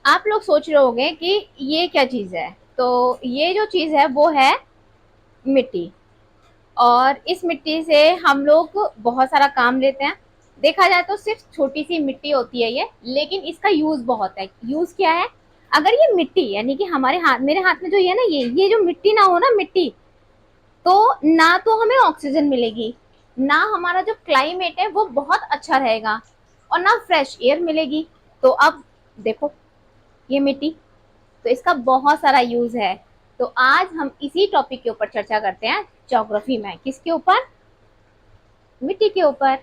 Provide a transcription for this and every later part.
आप लोग सोच रहे होंगे कि ये क्या चीज़ है। तो ये जो चीज़ है वो है मिट्टी। और इस मिट्टी से हम लोग बहुत सारा काम लेते हैं। देखा जाए तो सिर्फ छोटी सी मिट्टी होती है ये, लेकिन इसका यूज बहुत है। यूज क्या है? अगर ये मिट्टी यानी कि हमारे हाथ, मेरे हाथ में जो ये ना, ये जो मिट्टी ना हो ना, मिट्टी, तो ना तो हमें ऑक्सीजन मिलेगी, ना हमारा जो क्लाइमेट है वो बहुत अच्छा रहेगा, और ना फ्रेश एयर मिलेगी। तो अब देखो, ये मिट्टी, तो इसका बहुत सारा यूज है। तो आज हम इसी टॉपिक के ऊपर चर्चा करते हैं, ज्योग्राफी में। किसके ऊपर? मिट्टी के ऊपर।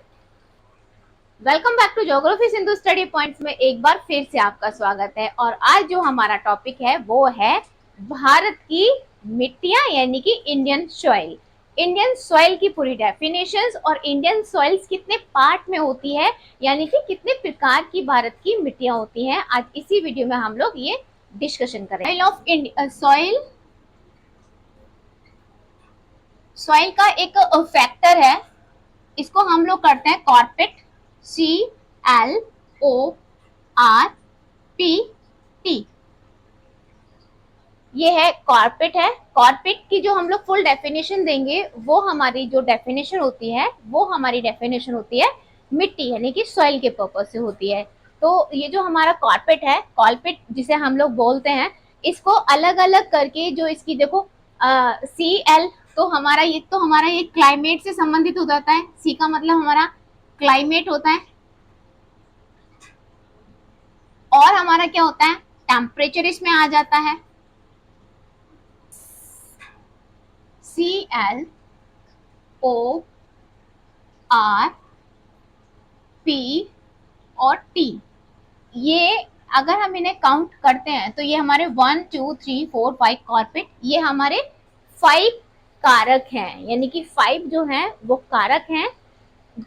Welcome back to geography Sindhu study points में एक बार फिर से आपका स्वागत है। और आज जो हमारा टॉपिक है वो है भारत की मिट्टियां, यानी कि इंडियन सॉइल। इंडियन सॉइल की पूरी डेफिनेशंस और इंडियन सॉइल्स कितने पार्ट में होती है, यानी कि कितने प्रकार की भारत की मिट्टियां होती हैं, आज इसी वीडियो में हम लोग ये डिस्कशन करेंगे। सॉइल ऑफ इंडिया, सॉइल का एक फैक्टर है, इसको हम लोग करते हैं कॉर्पेट, CLORPT। ये है कॉर्पेट है। कॉर्पेट की जो हम लोग फुल डेफिनेशन देंगे, वो हमारी जो डेफिनेशन होती है वो हमारी डेफिनेशन होती है मिट्टी, यानी कि सॉइल के पर्पज से होती है। तो ये जो हमारा कॉर्पेट है, कॉर्पेट जिसे हम लोग बोलते हैं, इसको अलग अलग करके जो इसकी देखो, CL, तो हमारा ये क्लाइमेट से संबंधित हो जाता है। सी का मतलब हमारा क्लाइमेट होता है, और हमारा क्या होता है, टेम्परेचर इसमें आ जाता है। CLORP और T, ये अगर हम इन्हें काउंट करते हैं तो ये हमारे 1 2 3 4 5 कॉर्पेट, ये हमारे 5 कारक हैं, यानी कि 5 जो हैं वो कारक हैं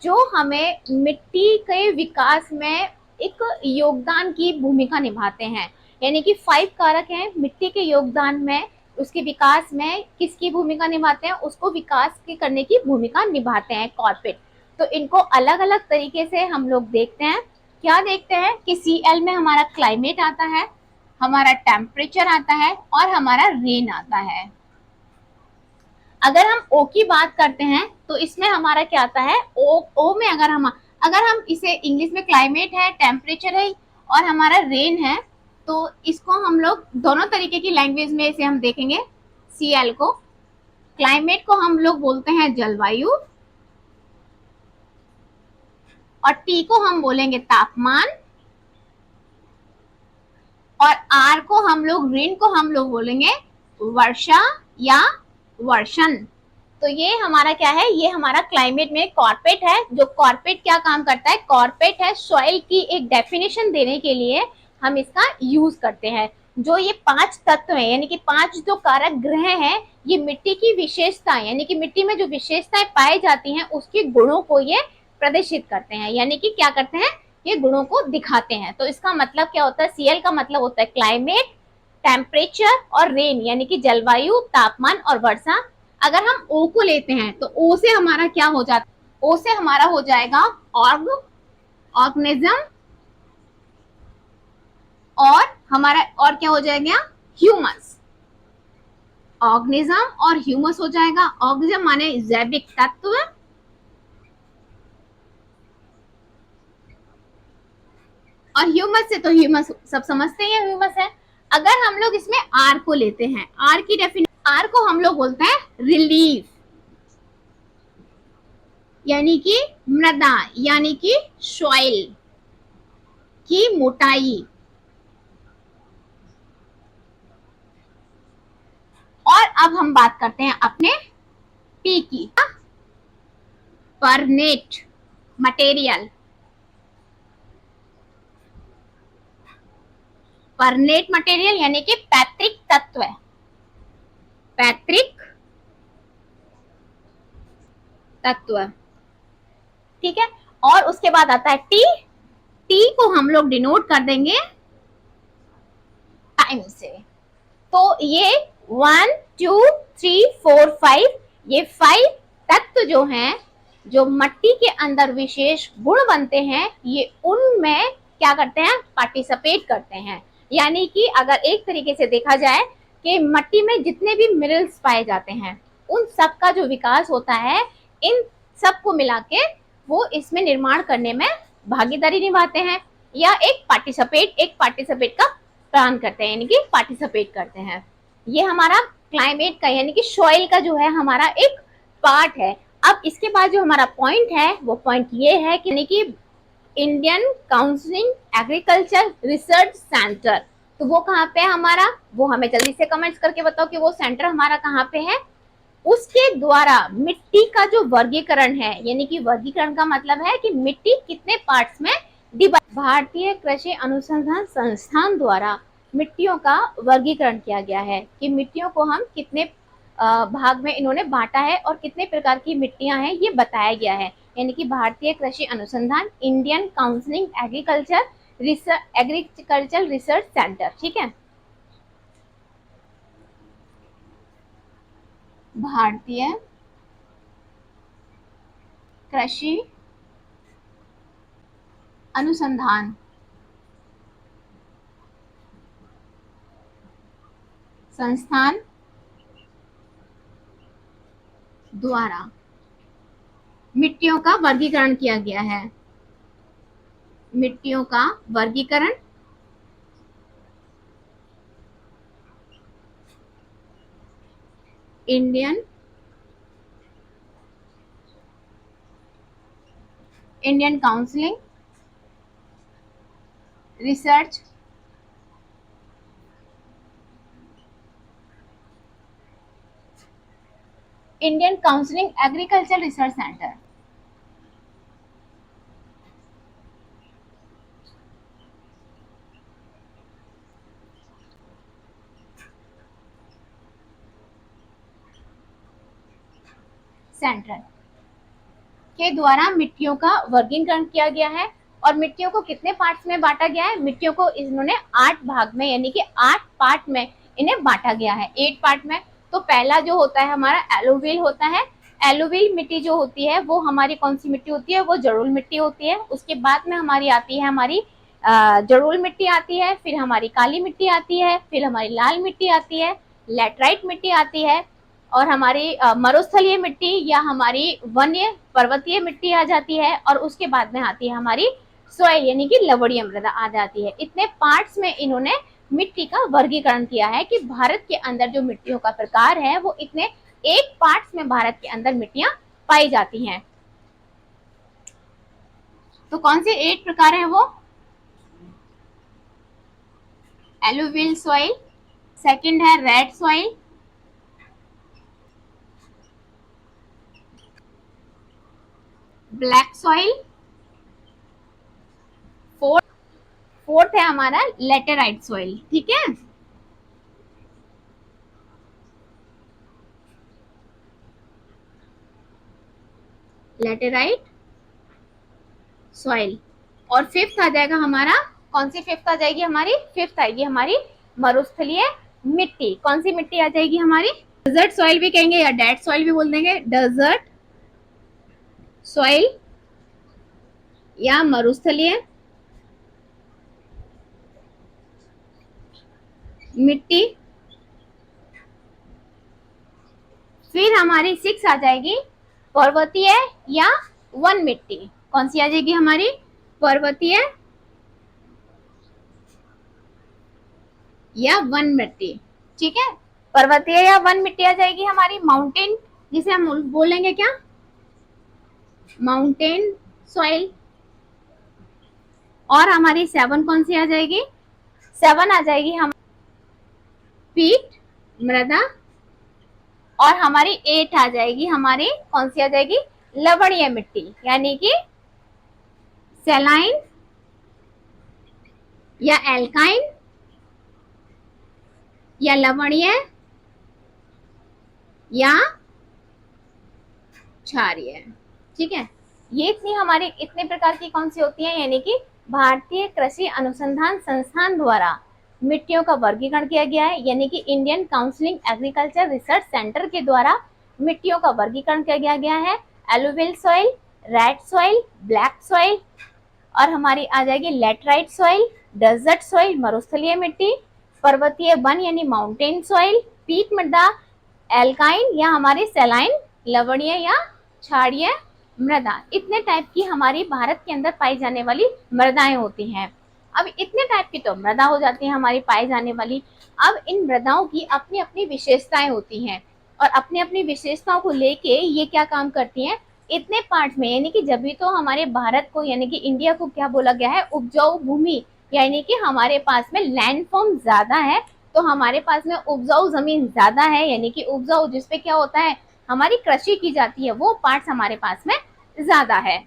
जो हमें मिट्टी के विकास में एक योगदान की भूमिका निभाते हैं। यानी कि 5 कारक हैं मिट्टी के योगदान में, उसके विकास में किसकी भूमिका निभाते हैं, उसको विकास के करने की भूमिका निभाते हैं कॉर्पेट। तो इनको अलग अलग तरीके से हम लोग देखते हैं। क्या देखते हैं कि CL में हमारा क्लाइमेट आता है, हमारा टेम्परेचर आता है, और हमारा रेन आता है। अगर हम ओ की बात करते हैं तो इसमें हमारा क्या आता है, ओ में अगर हम इसे इंग्लिश में क्लाइमेट है, टेम्परेचर है, और हमारा रेन है, तो इसको हम लोग दोनों तरीके की लैंग्वेज में इसे हम देखेंगे। CL को, क्लाइमेट को हम लोग बोलते हैं जलवायु, और T को हम बोलेंगे तापमान, और R को हम लोग, रेन को हम लोग बोलेंगे वर्षा या वर्षण। तो ये हमारा क्या है, ये हमारा क्लाइमेट में कॉर्पेट है। जो कॉर्पेट क्या काम करता है, कॉर्पेट है सॉइल की एक डेफिनेशन देने के लिए हम इसका यूज करते हैं। जो ये 5 तत्व हैं, यानी कि 5 जो कारक ग्रह हैं, ये मिट्टी की विशेषताएं, यानी कि मिट्टी में जो विशेषताएं पाई जाती हैं उसके गुणों को ये प्रदर्शित करते हैं, यानी कि क्या करते हैं, ये गुणों को दिखाते हैं। तो इसका मतलब क्या होता है, CL का मतलब होता है क्लाइमेट, टेम्परेचर और रेन, यानी कि जलवायु, तापमान और वर्षा। अगर हम ओ को लेते हैं तो ओ से हमारा क्या हो जाता है, ओ से हमारा हो जाएगा ऑर्गेनिज्म, और हमारा और क्या हो जाएगा, ह्यूमस। ऑर्गेनिज्म और ह्यूमस हो जाएगा। ऑर्गेनिज्म माने जैविक तत्व, और ह्यूमस से तो ह्यूमस सब समझते हैं ह्यूमस है। अगर हम लोग इसमें आर को लेते हैं, आर की डेफिनेशन, आर को हम लोग बोलते हैं रिलीफ, यानी कि मृदा, यानी कि सॉइल की मोटाई। और अब हम बात करते हैं अपने पी की, परनेट मटेरियल। परनेट मटेरियल यानी कि पैतृक तत्व, पैतृक तत्व, ठीक है। और उसके बाद आता है टी, टी को हम लोग डिनोट कर देंगे टाइम से। तो ये 1 2 3 4 5, ये 5 तत्व जो हैं, जो मट्टी के अंदर विशेष गुण बनते हैं, ये उनमें क्या करते हैं, पार्टिसिपेट करते हैं। यानी कि अगर एक तरीके से देखा जाए कि मिट्टी में जितने भी मिनरल्स पाए जाते हैं उन सब का जो विकास होता है, इन सबको मिला के वो इसमें निर्माण करने में भागीदारी निभाते हैं या एक पार्टिसिपेट का प्लान करते हैं, यानी कि पार्टिसिपेट करते हैं। ये हमारा क्लाइमेट का यानी कि सॉइल का जो है हमारा एक पार्ट है। अब इसके बाद जो हमारा पॉइंट है वो पॉइंट ये है कि यानी कि Indian counselling agriculture research centre, तो वो कहाँ पे है हमारा, वो हमें जल्दी से कमेंट्स करके बताओ कि वो सेंटर हमारा कहाँ पे है। उसके द्वारा मिट्टी का जो वर्गीकरण है, यानी कि वर्गीकरण का मतलब है कि मिट्टी कितने पार्ट्स में डिवाइड, भारतीय कृषि अनुसंधान संस्थान द्वारा मिट्टियों का वर्गीकरण किया गया है कि मिट्टियों को हम कितने भाग में इन्होंने बांटा है और कितने प्रकार की मिट्टियां हैं ये बताया गया है। यानी कि भारतीय कृषि अनुसंधान, Indian counselling agriculture research centre, ठीक है। भारतीय कृषि अनुसंधान संस्थान द्वारा मिट्टियों का वर्गीकरण किया गया है। मिट्टियों का वर्गीकरण Indian Indian counselling research Indian counselling agriculture research centre. Centre के द्वारा मिट्टियों का वर्गीकरण किया गया है। और मिट्टियों को कितने पार्ट्स में बांटा गया है, मिट्टियों को इन्होंने 8 भाग में यानी कि 8 पार्ट में इन्हें बांटा गया है, 8 पार्ट में। तो पहला जो होता है हमारा एलुवियल होता है। एलुवियल मिट्टी जो होती है वो हमारी कौन सी मिट्टी होती है, वो जड़ोल मिट्टी होती है। उसके बाद में हमारी आती है हमारी जड़ोल मिट्टी आती है, फिर हमारी काली मिट्टी आती है, फिर हमारी लाल मिट्टी आती है, लेटराइट मिट्टी आती है, और हमारी मरुस्थलीय मिट्टी या हमारी वन्य पर्वतीय मिट्टी आ जाती है, और उसके बाद में आती है हमारी सॉइल यानी कि लवणीय मृदा आ जाती है। इतने पार्ट्स में इन्होंने मिट्टी का वर्गीकरण किया है कि भारत के अंदर जो मिट्टियों का प्रकार है वो इतने 8 पार्ट्स में भारत के अंदर मिट्टियां पाई जाती हैं। तो कौन से 8 प्रकार हैं वो, एलुवियल सॉइल, सेकंड है red soil, black soil, fourth fourth है हमारा लेटेराइट सॉइल, ठीक है। Laterite soil. और फिफ्थ आ जाएगा हमारा, कौन सी फिफ्थ आ जाएगी हमारी, फिफ्थ आएगी हमारी मरुस्थलीय मिट्टी। कौन सी मिट्टी आ जाएगी हमारी, डेजर्ट सॉइल भी कहेंगे या डेड सॉइल भी बोल देंगे, डेजर्ट सॉइल या मरुस्थलीय मिट्टी। फिर हमारी 6 आ जाएगी पर्वतीय या वन मिट्टी। कौन सी आ जाएगी हमारी, पर्वतीय या वन मिट्टी, ठीक है। पर्वतीय या वन मिट्टी आ जाएगी हमारी माउंटेन, जिसे हम बोलेंगे क्या, माउंटेन सॉइल। और हमारी 7 कौन सी आ जाएगी, 7 आ जाएगी हम पीट मृदा। और हमारी 8 आ जाएगी हमारी, कौन सी आ जाएगी, लवणीय मिट्टी, यानी कि सेलाइन या एल्काइन या लवणीय या क्षारीय, ठीक है। ये थी हमारी इतने प्रकार की कौन सी होती है, यानी कि भारतीय कृषि अनुसंधान संस्थान द्वारा मिट्टियों का वर्गीकरण किया गया है, यानी कि Indian counselling agriculture research centre के द्वारा मिट्टियों का वर्गीकरण किया गया है। Alluvial soil, red soil, black soil, और हमारी आ जाएगी लेटराइट सॉइल, डेजर्ट सॉइल मरुस्थलीय मिट्टी, पर्वतीय वन यानी माउंटेन सॉइल, पीक मृदा, एल्काइन या हमारी सैलाइन लवणीय या क्षारीय मृदा। इतने टाइप की हमारी भारत के अंदर पाई जाने वाली मृदाएं होती हैं। अब इतने टाइप की तो मृदा हो जाती है हमारी पाई जाने वाली। अब इन मृदाओं की अपनी अपनी विशेषताएं होती हैं और अपनी अपनी विशेषताओं को लेके ये क्या काम करती हैं, इतने पार्ट में, यानी कि जब भी तो हमारे भारत को यानी कि इंडिया को क्या बोला गया है, उपजाऊ भूमि, यानी कि हमारे पास में लैंड फॉर्म ज्यादा है, तो हमारे पास में उपजाऊ जमीन ज्यादा है, यानी कि उपजाऊ जिसपे क्या होता है हमारी कृषि की जाती है, वो पार्ट्स हमारे पास में ज्यादा है।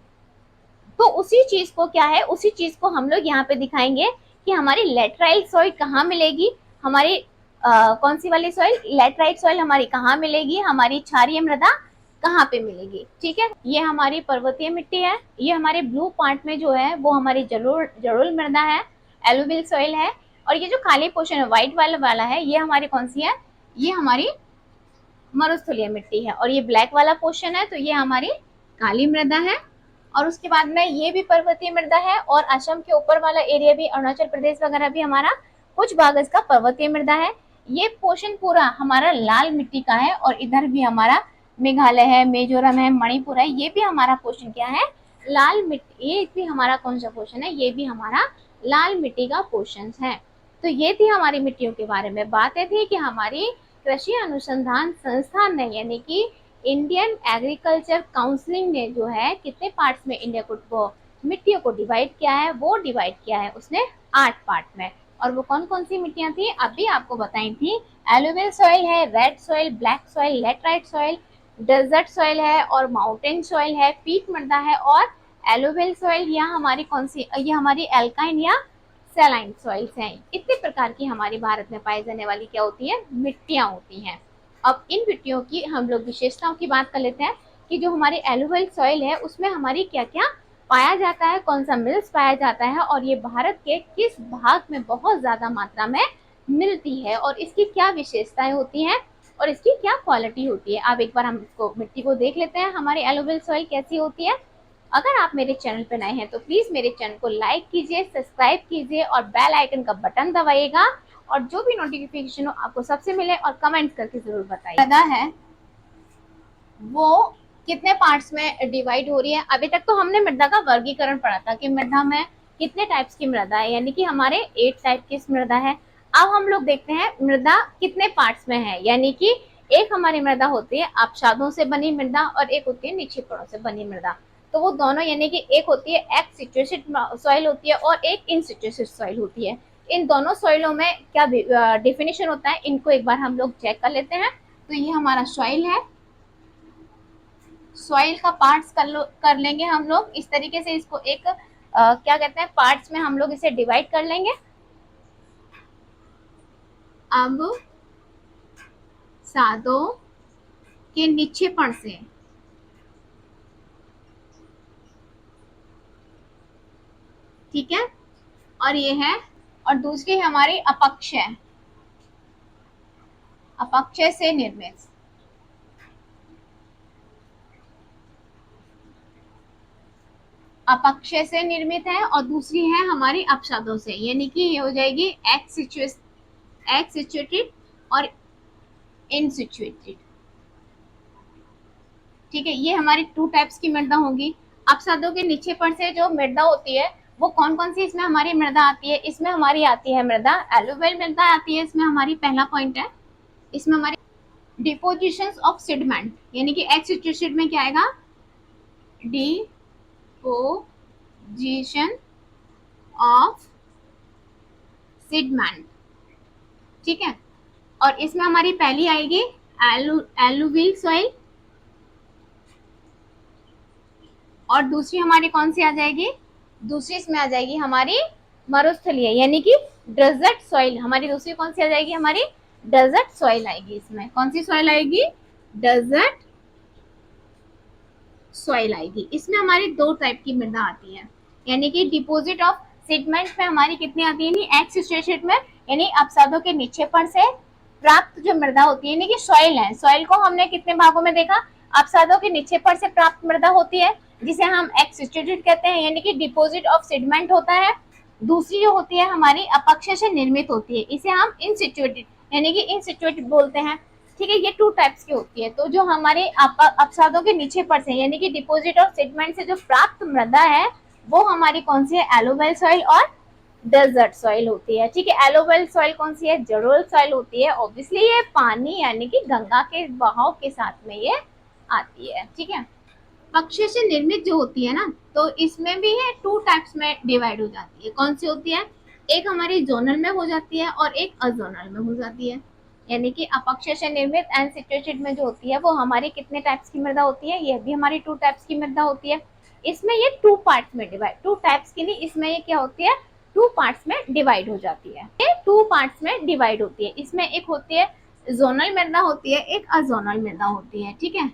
तो उसी चीज को क्या है, उसी चीज को हम लोग यहाँ पे दिखाएंगे कि हमारी लेटराइट सॉइल कहाँ मिलेगी, हमारी कौन सी वाली सॉइल, लेटराइट सॉइल हमारी कहाँ मिलेगी, हमारी क्षारीय मृदा कहाँ पे मिलेगी। ठीक है, ये हमारी पर्वतीय मिट्टी है, ये हमारे ब्लू पार्ट में जो है वो हमारी जलोढ़ मृदा है, एलुवियल सॉइल है, और ये जो खाली पोर्शन है व्हाइट वाला है ये हमारी कौन सी है, ये हमारी मरुस्थलीय मिट्टी है, और ये ब्लैक वाला पोर्शन है तो ये हमारी काली मृदा है। और उसके बाद में ये भी पर्वतीय मृदा है, और असम के ऊपर वाला एरिया भी, अरुणाचल प्रदेश वगैरह भी हमारा कुछ भाग इसका पर्वतीय मृदा है। ये पोर्शन पूरा हमारा लाल मिट्टी का है, और इधर भी हमारा मेघालय है, मिजोरम है, मणिपुर है, ये भी हमारा पोर्शन क्या है, लाल मिट्टी। ये भी हमारा कौन सा पोर्शन है, ये भी हमारा लाल मिट्टी का पोर्शन है। तो ये थी हमारी मिट्टियों के बारे में बातें थी कि हमारी कृषि अनुसंधान संस्थान ने यानी कि इंडियन एग्रीकल्चर काउंसिलिंग ने जो है कितने पार्ट्स में इंडिया को मिट्टियों को डिवाइड किया है, वो डिवाइड किया है उसने 8 पार्ट में। और वो कौन कौन सी मिट्टियां थी अभी आपको बताई थी, एलुवियल सॉइल है, red soil, black soil, laterite soil, desert soil है, और माउंटेन सॉइल है, पीक मृदा है, और एलुवियल सॉइल या हमारी कौन सी, ये हमारी एल्काइन या सैलाइन सॉइल्स हैं। इतने प्रकार की हमारे भारत में पाई जाने वाली क्या होती है, मिट्टियां होती हैं। अब इन मिट्टियों की हम लोग विशेषताओं की बात कर लेते हैं कि जो हमारी एलुवियल सॉइल है उसमें हमारी क्या क्या पाया जाता है, कौन सा मिल्स पाया जाता है, और ये भारत के किस भाग में बहुत ज्यादा मात्रा में मिलती है, और इसकी क्या विशेषताएं होती हैं, और इसकी क्या क्वालिटी होती है। अब एक बार हम इसको मिट्टी को देख लेते हैं, हमारी एलुवियल सॉइल कैसी होती है। अगर आप मेरे चैनल पर नए हैं तो प्लीज मेरे चैनल को लाइक कीजिए, सब्सक्राइब कीजिए, और बेल आइकन का बटन दबाइएगा, और जो भी नोटिफिकेशन हो आपको सबसे मिले, और कमेंट करके जरूर बताइए। मृदा है वो कितने पार्ट्स में डिवाइड हो रही है। अभी तक तो हमने मृदा का वर्गीकरण पढ़ा था कि मृदा में कितने टाइप्स की मृदा है, यानी कि हमारे 8 टाइप की मृदा है। अब हम लोग देखते हैं मृदा कितने पार्ट्स में है, यानी कि एक हमारी मृदा होती है अपशादों से बनी मृदा, और एक होती है निक्षेपणों से बनी मृदा। तो वो दोनों, यानी कि एक होती है एक्स सिचुएटेड सॉइल होती है, और एक इन सिचुएटेड सॉइल होती है। इन दोनों सॉइलों में क्या डिफिनेशन होता है, इनको एक बार हम लोग चेक कर लेते हैं। तो ये हमारा सॉइल है, सॉइल का पार्ट्स कर लेंगे हम लोग इस तरीके से, इसको एक क्या कहते हैं पार्ट्स में हम लोग इसे डिवाइड कर लेंगे। अब सादों के निक्षेपण से, ठीक है, और ये है, और दूसरी हमारी अपक्षय, अपक्षय से निर्मित, अपक्षय से निर्मित है, और दूसरी है हमारी अपसादों से, यानी कि ये हो जाएगी एक्स सिचुएटेड और इन सिचुएटेड। ठीक है, ये हमारी 2 टाइप्स की मृदा होगी। अपसादों के निक्षेपण से जो मृदा होती है वो कौन कौन सी इसमें हमारी मृदा आती है, इसमें हमारी आती है मृदा एलुवियल मृदा आती है, इसमें हमारी पहला पॉइंट है, इसमें हमारी डिपोजिशन ऑफ सेडिमेंट, यानी कि एक्स सिचुएटेड में क्या आएगा, डिपोजिशन ऑफ सेडिमेंट। ठीक है, और इसमें हमारी पहली आएगी एलुवियल सॉइल, और दूसरी हमारी कौन सी आ जाएगी, दूसरी इसमें आ जाएगी हमारी मरुस्थलीय, यानी कि डेजर्ट सॉइल। हमारी दूसरी कौन सी आ जाएगी, हमारी डेजर्ट सॉइल आएगी। इसमें कौन सी सॉइल आएगी, डेजर्ट सॉइल आएगी। इसमें हमारी 2 टाइप की मृदा आती है, यानी कि डिपोजिट ऑफ सेडिमेंट में हमारी कितनी आती है, एक्स सिचुएटेड में, यानी अपसादों के निक्षेपण से प्राप्त जो मृदा होती है, यानी कि सॉइल है। सॉइल को हमने कितने भागों में देखा, अपसादों के निक्षेपण से प्राप्त मृदा होती है जिसे हम एक्स सिचुएटेड कहते हैं, यानी कि डिपोजिट ऑफ सेडिमेंट होता है। दूसरी जो होती है हमारी अपक्षय से निर्मित होती है, इसे हम इनसिचुएटेड यानी कि इनसिचुएटेड बोलते हैं। ठीक है, ये 2 टाइप्स की होती है। तो जो हमारे अपसादों के नीचे पर से यानी कि डिपॉजिट और सेटमेंट से जो प्राप्त मृदा है वो हमारी कौन सी है, एलोवेल सॉइल और डेजर्ट सॉइल होती है। ठीक है, एलोवेल सॉइल कौन सी है, जलोढ़ सॉइल होती है। ऑब्वियसली ये पानी यानी कि गंगा के बहाव के साथ में ये आती है। ठीक है, अक्षय से निर्मित जो होती है ना, तो इसमें भी है 2 टाइप्स में डिवाइड हो जाती है। कौन सी होती है, एक हमारी जोनल में हो जाती है और एक अजोनल में हो जाती है। यानी कि अपक्षय से निर्मित एंड सिचुएटेड में जो होती है वो हमारी कितने टाइप्स की मृदा होती है, ये भी हमारी 2 टाइप्स की मृदा होती है। इसमें ये 2 पार्ट्स में डिवाइड, 2 टाइप्स की नहीं, इसमें ये क्या होती है, 2 पार्ट्स में डिवाइड हो जाती है। ये 2 पार्ट्स में डिवाइड होती है। इसमें एक होती है जोनल मृदा होती है, एक अजोनल मृदा होती है। ठीक है,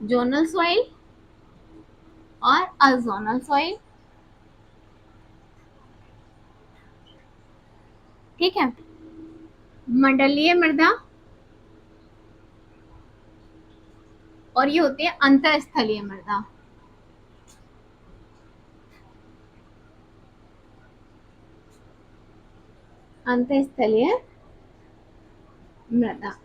जोनल सॉइल और अजोनल सॉइल। ठीक है, मंडलीय मृदा और ये होती है अंतःस्थलीय मृदा। अंतःस्थलीय मृदा,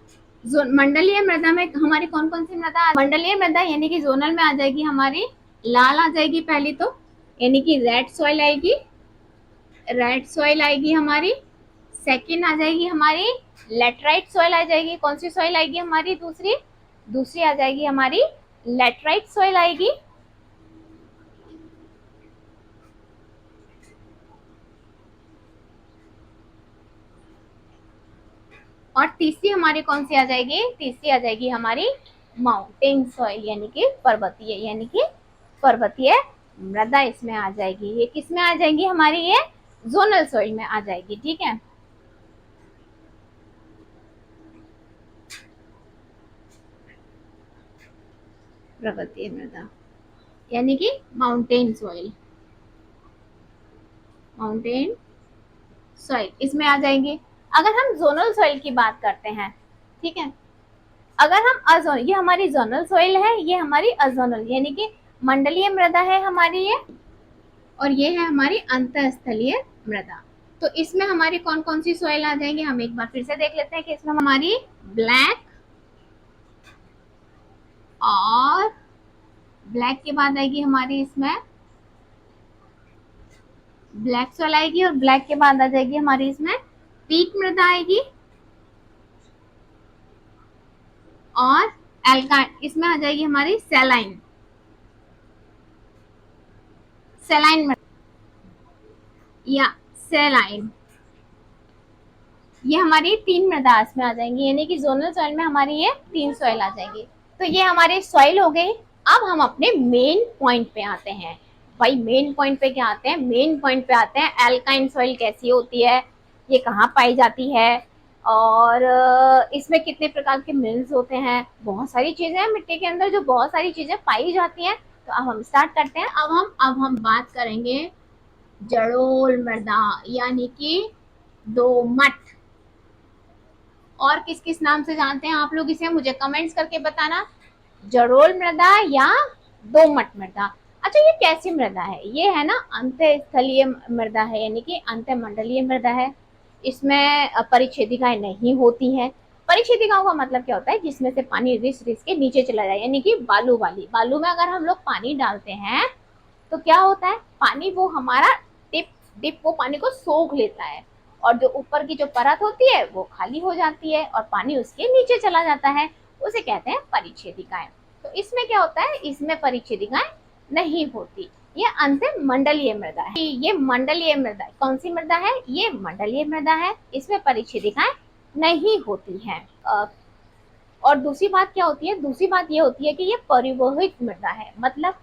मंडलीय मृदा में हमारी कौन कौन सी मृदा, मंडलीय मृदा यानी कि जोनल में आ जाएगी हमारी लाल आ जाएगी पहली तो, यानी कि रेड सॉइल आएगी, रेड सॉइल आएगी हमारी। सेकंड आ जाएगी हमारी लेटराइट सॉइल आ जाएगी। कौन सी सॉइल आएगी हमारी, दूसरी, दूसरी आ जाएगी हमारी लेटराइट सॉइल आएगी। और तीसरी हमारी कौन सी आ जाएगी, तीसरी आ जाएगी हमारी माउंटेन सॉइल यानी कि पर्वतीय मृदा इसमें आ जाएगी। ये किस में आ जाएगी हमारी, ये जोनल सॉइल में आ जाएगी। ठीक है, पर्वतीय मृदा यानी कि माउंटेन सॉइल, माउंटेन सॉइल इसमें आ जाएंगे। अगर हम जोनल सॉइल की बात करते हैं, ठीक है, अगर हम अजोन, ये हमारी जोनल सॉइल है, ये हमारी अजोनल यानी कि मंडलीय मृदा है हमारी ये, और ये है हमारी अंतःस्थलीय मृदा। तो इसमें हमारी कौन कौन सी सॉइल आ जाएंगी, हम एक बार फिर से देख लेते हैं कि इसमें हमारी ब्लैक और ब्लैक के बाद आएगी हमारी इसमें ब्लैक सॉइल आएगी, और ब्लैक के बाद आ जाएगी हमारी इसमें पीक मृदा आएगी, और एल्काइन इसमें आ जाएगी हमारी सैलाइन, सैलाइन या सैलाइन। ये हमारी 3 मृदा इसमें आ जाएंगी, यानी कि जोनल सॉइल में हमारी ये 3 सॉइल आ जाएंगी। तो ये हमारे सॉइल हो गई। अब हम अपने मेन पॉइंट पे आते हैं। भाई मेन पॉइंट पे क्या आते हैं, मेन पॉइंट पे आते हैं एल्काइन सॉइल कैसी होती है, ये कहाँ पाई जाती है, और इसमें कितने प्रकार के मिनरल्स होते हैं। बहुत सारी चीजें हैं मिट्टी के अंदर जो बहुत सारी चीजें पाई जाती हैं। तो अब हम स्टार्ट करते हैं। अब हम बात करेंगे जलोढ़ मृदा यानी कि दोमट। और किस किस नाम से जानते हैं आप लोग इसे, मुझे कमेंट्स करके बताना। जलोढ़ मृदा या दोमट मृदा। अच्छा, ये कैसी मृदा है, ये है ना अंतःस्थलीय मृदा है यानी कि अंतःमंडलीय मृदा है। इसमें परिच्छेदिकाएं नहीं होती हैं। परिच्छेदिकाओं का मतलब क्या होता है, जिसमें से पानी रिस रिस के नीचे चला जाए, यानी कि बालू वाली। बालू में अगर हम लोग पानी डालते हैं तो क्या होता है, पानी वो हमारा डिप डिप वो पानी को सोख लेता है, और जो ऊपर की जो परत होती है वो खाली हो जाती है और पानी उसके नीचे चला जाता है, उसे कहते हैं परिच्छेदिकाएं। तो इसमें क्या होता है, इसमें परिच्छेदिकाएं नहीं होती। ये अंतःमंडलीय मृदा है। ये मंडलीय मृदा कौन सी मृदा है, ये मंडलीय मृदा है, इसमें परिच्छेदिकाएं नहीं होती हैं। और दूसरी बात क्या होती है, दूसरी बात ये होती है कि ये परिवहित मृदा है। मतलब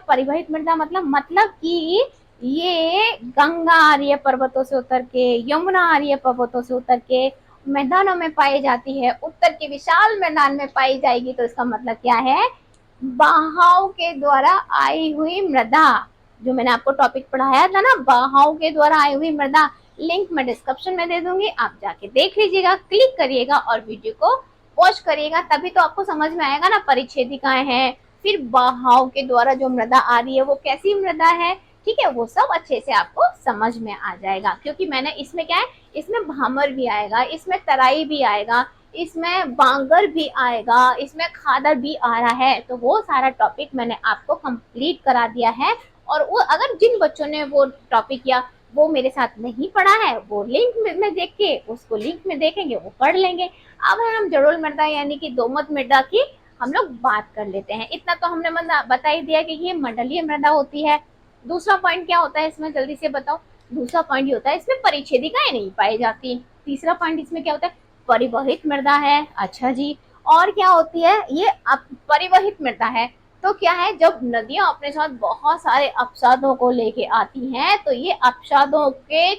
परिवहित मृदा मतलब कि ये गंगा आर्य पर्वतों से उतर के, यमुना आर्य पर्वतों से उतर के मैदानों में पाई जाती है, उत्तर के विशाल मैदान में पाई जाएगी। तो इसका मतलब क्या है, बहाव के द्वारा आई हुई मृदा। जो मैंने आपको टॉपिक पढ़ाया था ना, बहाव के द्वारा आई हुई मृदा, लिंक मैं डिस्क्रिप्शन में दे दूंगी, आप जाके देख लीजिएगा, क्लिक करिएगा और वीडियो को वॉच करिएगा, तभी तो आपको समझ में आएगा ना परिच्छेदिकाएं हैं। फिर बहाव के द्वारा जो मृदा आ रही है वो कैसी मृदा है, ठीक है, वो सब अच्छे से आपको समझ में आ जाएगा, क्योंकि मैंने इसमें क्या है, इसमें भामर भी आएगा, इसमें तराई भी आएगा, इसमें बांगर भी आएगा, इसमें खादर भी आ रहा है। तो वो सारा टॉपिक मैंने आपको कंप्लीट करा दिया है। और वो अगर जिन बच्चों ने वो टॉपिक या वो मेरे साथ नहीं पढ़ा है, वो लिंक में देख के उसको लिंक में देखेंगे, वो पढ़ लेंगे। अब है हम जड़ोल मृदा यानी कि दोमट मृदा की हम लोग बात कर लेते हैं। इतना तो हमने बता ही दिया कि ये मंडलीय मृदा होती है। दूसरा पॉइंट क्या होता है इसमें, जल्दी से बताओ। दूसरा पॉइंट ये होता है इसमें परिच्छेदिकाएं नहीं पाई जाती। तीसरा पॉइंट इसमें क्या होता है, परिवहित मृदा है। अच्छा जी, और क्या होती है ये, परिवहित मृदा है तो क्या है, जब नदियां अपने साथ बहुत सारे अपसादों को लेके आती हैं तो ये अपसादों के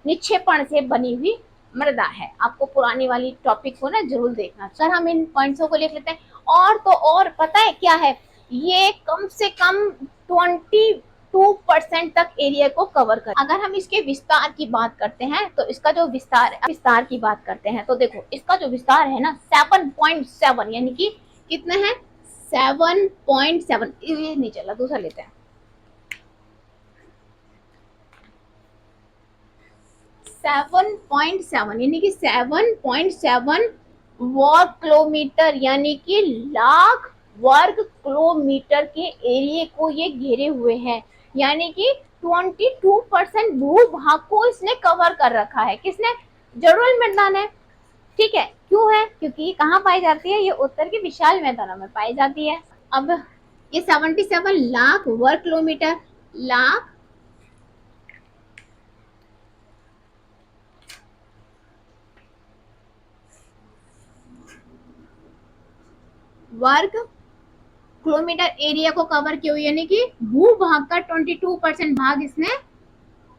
निक्षेपण से बनी हुई मृदा है। आपको पुरानी वाली टॉपिक को ना जरूर देखना। सर हम इन पॉइंट्सों को लिख लेते हैं। और तो और पता है क्या है, ये कम से कम 22% तक एरिया को कवर कर। अगर हम इसके विस्तार की बात करते हैं तो इसका जो विस्तार की बात करते हैं तो देखो इसका जो विस्तार है ना 7.7 यानी कि कितने हैं 7.7। ये नहीं चला, दूसरा लेते हैं। 7.7 यानी कि 7.7 वर्ग किलोमीटर यानी कि लाख वर्ग किलोमीटर के एरिया को ये घेरे हुए हैं। यानी कि 22% भूभाग को इसने कवर कर रखा है। किसने, जड़ोल मृदा ने। ठीक है, क्यों है, क्योंकि ये कहाँ पाई जाती है, ये उत्तर के विशाल मैदानों में पाई जाती है। अब ये 77 लाख वर्ग किलोमीटर, लाख वर्ग किलोमीटर एरिया को कवर किया हुआ, यानी कि भूभाग का 22% भाग इसने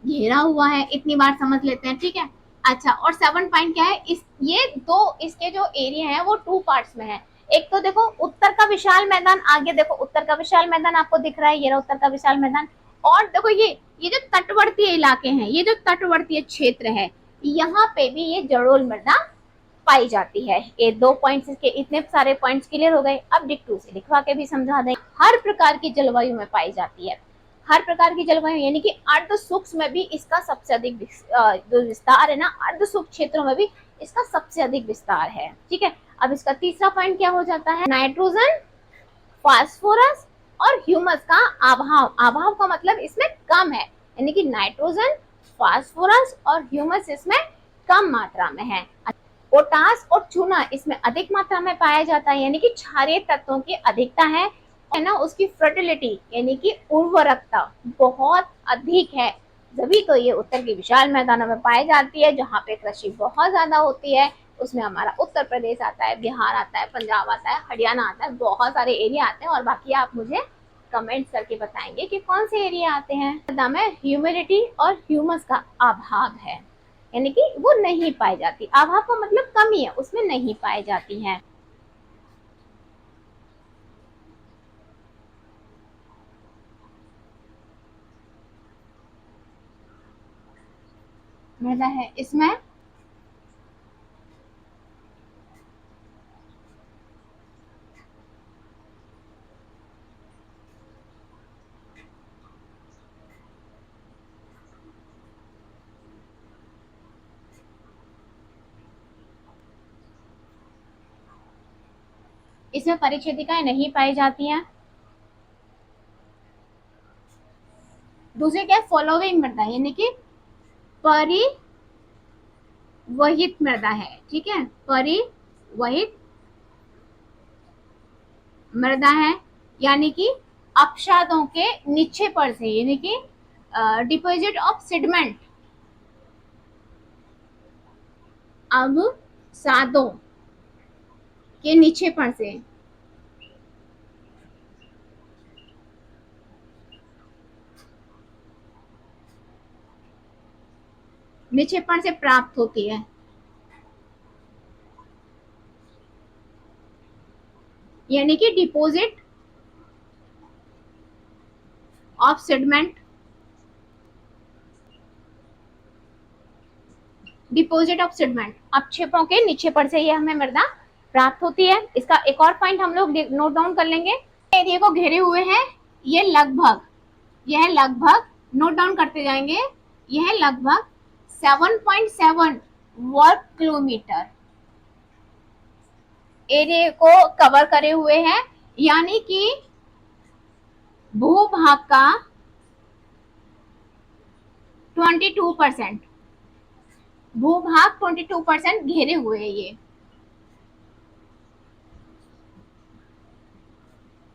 घेरा हुआ है। इतनी बार समझ लेते हैं, ठीक है। अच्छा, और 7 पॉइंट क्या है, इस ये दो इसके जो एरिया है वो 2 पार्ट्स में है। एक तो देखो उत्तर का विशाल मैदान, आगे देखो उत्तर का विशाल मैदान आपको दिख रहा है, ये रहा उत्तर का विशाल मैदान। और देखो ये जो तटवर्तीय इलाके हैं, ये जो तटवर्तीय क्षेत्र है, यहाँ पे भी ये जड़ोल मृदा पाई जाती है। ये 2 पॉइंट्स के इतने सारे पॉइंट्स क्लियर हो गए। अब डिक्टू से लिखवा के भी समझा दें। हर प्रकार की जलवायु में पाई जाती है। हर प्रकार की जलवायु यानी कि अर्ध सूक्ष्म में भी इसका सबसे अधिक जो विस्तार है ना, अर्ध सूक्ष्म क्षेत्रों में भी इसका सबसे अधिक विस्तार है। ठीक है, अब इसका तीसरा पॉइंट क्या हो जाता है, नाइट्रोजन, फास्फोरस और ह्यूमस का अभाव। अभाव का मतलब इसमें कम है, यानी कि नाइट्रोजन, फास्फोरस और ह्यूमस इसमें कम मात्रा में है। पोटास और चूना इसमें अधिक मात्रा में पाया जाता है, यानी कि क्षारीय तत्वों की अधिकता है ना। उसकी फर्टिलिटी यानी कि उर्वरकता बहुत अधिक है, तभी तो ये उत्तर के विशाल मैदानों में पाई जाती है, जहाँ पे कृषि बहुत ज्यादा होती है। उसमें हमारा उत्तर प्रदेश आता है, बिहार आता है, पंजाब आता है, हरियाणा आता है, बहुत सारे एरिया आते हैं। और बाकी आप मुझे कमेंट्स करके बताएंगे कि कौन से एरिया आते हैं। मृदा में ह्यूमिडिटी और ह्यूमस का अभाव है, यानी कि वो नहीं पाई जाती। अभाव का मतलब कमी है, उसमें नहीं पाई जाती है। मृदा है इसमें इसमें परिच्छेदिकाएं नहीं पाई जाती हैं। दूसरे क्या, फॉलोइंग मृदा यानी कि परिवहित मृदा है। ठीक है, परिवहित मृदा है, यानी कि अपसादों के निक्षेपण से, यानी कि डिपॉजिट ऑफ सेडिमेंट, अवसादों के निक्षेपण से निक्षेपण से प्राप्त होती है, यानी कि deposit of sediment, deposit of sediment, अपक्षेपों के निक्षेपण से ये हमें मृदा प्राप्त होती है। इसका एक और पॉइंट हम लोग नोट डाउन कर लेंगे। एरिया को घेरे हुए हैं, ये लगभग नोट डाउन करते जाएंगे। यह लगभग 7.7 वर्ग किलोमीटर एरिया को कवर करे हुए हैं, यानी कि भूभाग का 22%, भूभाग 22% घेरे हुए है ये।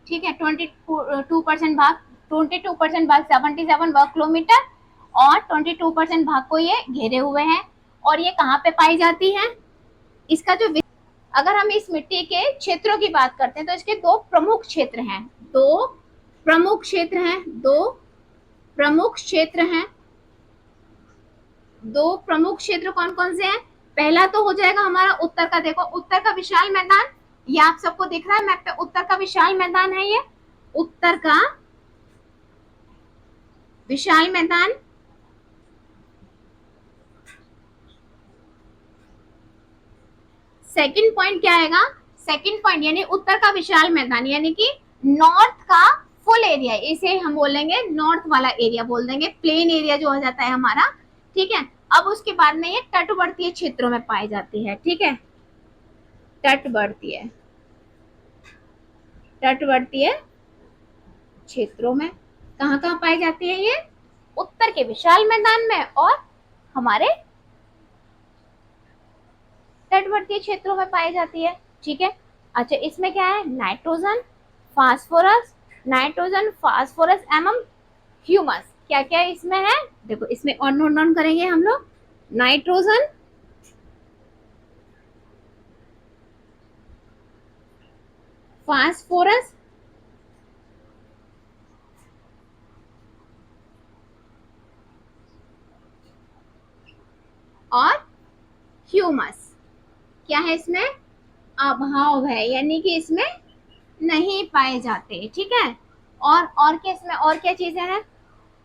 ठीक है, 22% भाग 77 वर्ग किलोमीटर और 22% भाग को ये घेरे हुए हैं। और ये कहाँ पे पाई जाती है? इसका जो, अगर हम इस मिट्टी के क्षेत्रों की बात करते हैं तो इसके दो प्रमुख क्षेत्र हैं, दो प्रमुख क्षेत्र हैं, दो प्रमुख क्षेत्र हैं। दो प्रमुख क्षेत्र कौन कौन से हैं? पहला तो हो जाएगा हमारा उत्तर का, देखो उत्तर का विशाल मैदान, ये आप सबको दिख रहा है मैप पे, उत्तर का विशाल मैदान है ये, उत्तर का विशाल मैदान। सेकंड पॉइंट क्या आएगा? सेकंड पॉइंट यानी उत्तर का विशाल मैदान यानी कि नॉर्थ का फुल एरिया, इसे हम बोलेंगे नॉर्थ वाला एरिया बोल देंगे, प्लेन एरिया जो हो जाता है हमारा। ठीक है, अब उसके बाद में ये तटवर्तीय क्षेत्रों में पाई जाती है। ठीक है, तटवर्तीय तटवर्तीय क्षेत्रों में कहाँ कहाँ पाई जाती है ये? उत्तर के विशाल मैदान में और हमारे तटवर्तीय क्षेत्रों में पाई जाती है। ठीक है, अच्छा इसमें क्या है? नाइट्रोजन, फास्फोरस, नाइट्रोजन, फास्फोरस एवं ह्यूमस, क्या क्या इसमें है? देखो इसमें और नोट डाउन करेंगे हम लोग, नाइट्रोजन, फास्फोरस, और ह्यूमस। क्या है इसमें? अभाव है, यानी कि इसमें नहीं पाए जाते। ठीक है, और क्या इसमें, और क्या चीजें हैं?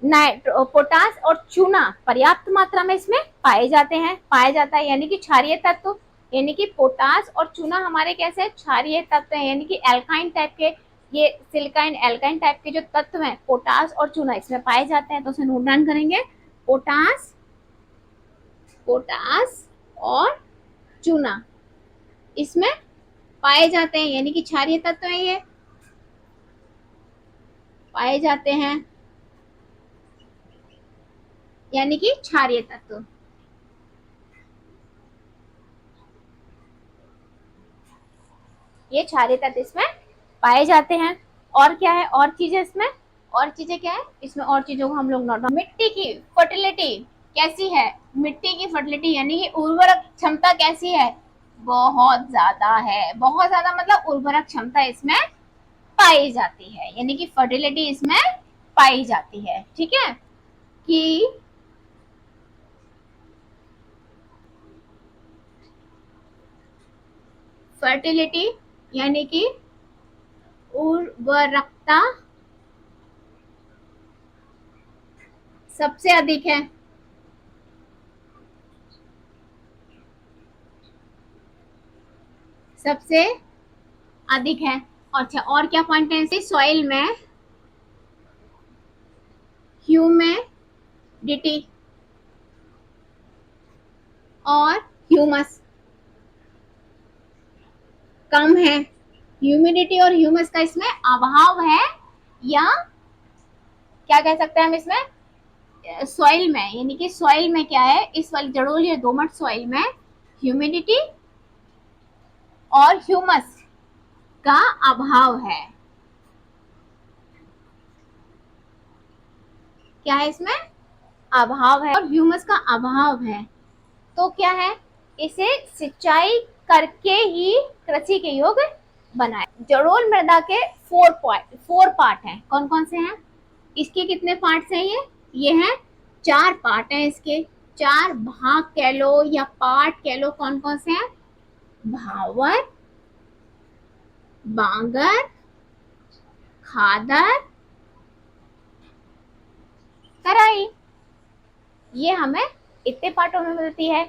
पोटास और चूना पर्याप्त मात्रा में इसमें पाए जाते हैं, पाया जाता है, यानी कि क्षारीय तत्व, यानी कि पोटास और चूना हमारे कैसे क्षारीय तत्व हैं, यानी कि एल्काइन टाइप के, ये सिलिकाइन एल्काइन टाइप के जो तत्व हैं पोटास और चूना इसमें पाए जाते हैं। तो उसे नोट डाउन करेंगे, पोटास, पोटास और चूना इसमें पाए जाते हैं, यानी कि क्षारीय तत्व है, ये पाए जाते हैं, यानी कि क्षारीय तत्व। ये क्षारीय तत्व इसमें पाए जाते हैं। और क्या है? और चीजें इसमें, और चीजें क्या है इसमें? और चीजों को हम लोग नोट, मिट्टी की फर्टिलिटी कैसी है? मिट्टी की फर्टिलिटी यानी कि उर्वरक क्षमता कैसी है? बहुत ज्यादा है, बहुत ज्यादा, मतलब उर्वरक क्षमता इसमें पाई जाती है, यानी कि फर्टिलिटी इसमें पाई जाती है। ठीक है, कि फर्टिलिटी यानी कि उर्वरकता सबसे अधिक है, सबसे अधिक है। अच्छा, और क्या पॉइंट है इसे? सॉइल में ह्यूमिडिटी और ह्यूमस कम है, ह्यूमिडिटी और ह्यूमस का इसमें अभाव है, या क्या कह सकते हैं हम इसमें? सॉइल में, यानी कि सॉइल में क्या है, इस वाली जड़ोली दोमट सॉइल में ह्यूमिडिटी और ह्यूमस का अभाव है। क्या है इसमें? अभाव है और ह्यूमस का अभाव है। तो क्या है, इसे सिंचाई करके ही कृषि के योग्य बनाए। जड़ोल मृदा के 4 पार्ट हैं, कौन कौन से हैं? इसके कितने पार्ट्स हैं? ये हैं 4 पार्ट हैं इसके, 4 भाग कह लो या पार्ट कह लो। कौन कौन से हैं? भावर, बांगर, खादर, तराई, ये हमें इतने पार्टों में मिलती है।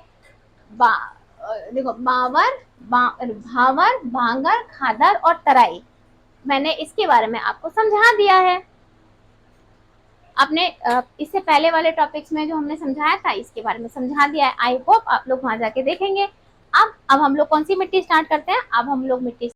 देखो भावर, भांगर, खादर और तराई, मैंने इसके बारे में आपको समझा दिया है। आपने इससे पहले वाले टॉपिक्स में जो हमने समझाया था इसके बारे में समझा दिया है। आई होप आप लोग वहां जाके देखेंगे। अब हम लोग कौन सी मिट्टी स्टार्ट करते हैं। अब हम लोग मिट्टी